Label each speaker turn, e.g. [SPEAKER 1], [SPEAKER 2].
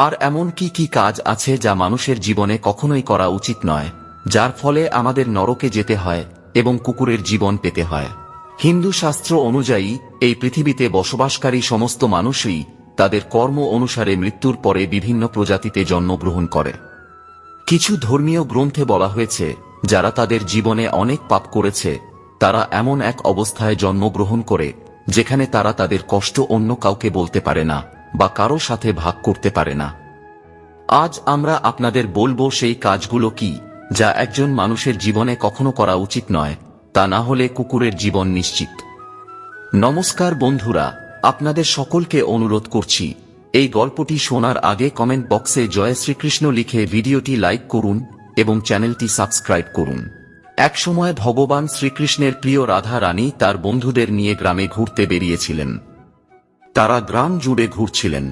[SPEAKER 1] আর এমন কি কি কাজ আছে যা মানুষের জীবনে কখনোই করা উচিত নয়, যার ফলে আমাদের নরকে যেতে হয় এবং কুকুরের জীবন পেতে হয়। হিন্দু শাস্ত্র অনুযায়ী এই পৃথিবীতে বসবাসকারী সমস্ত মানুষই তাদের কর্ম অনুসারে মৃত্যুর পরে বিভিন্ন প্রজাতিতে জন্মগ্রহণ করে। কিছু ধর্মীয় গ্রন্থে বলা হয়েছে যারা তাদের জীবনে অনেক পাপ করেছে তারা এমন এক অবস্থায় জন্মগ্রহণ করে যেখানে তারা তাদের কষ্ট অন্য কাউকে বলতে পারে না বা কারো সাথে ভাগ করতে পারে না। আজ আমরা আপনাদের বলবো সেই কাজগুলো কি যা একজন মানুষের জীবনে কখনো করা উচিত নয়, তা না হলে কুকুরের জীবন নিশ্চিত। নমস্কার বন্ধুরা, আপনাদের সকলকে অনুরোধ করছি এই গল্পটি শোনার আগে কমেন্ট বক্সে জয় শ্রীকৃষ্ণ লিখে ভিডিওটি লাইক করুন এবং চ্যানেলটি সাবস্ক্রাইব করুন। একসময় ভগবান শ্রীকৃষ্ণের প্রিয় রাধা রানী তার বন্ধুদের নিয়ে গ্রামে ঘুরতে বেরিয়েছিলেন। তারা গ্রাম জুড়ে ঘুরছিলেন।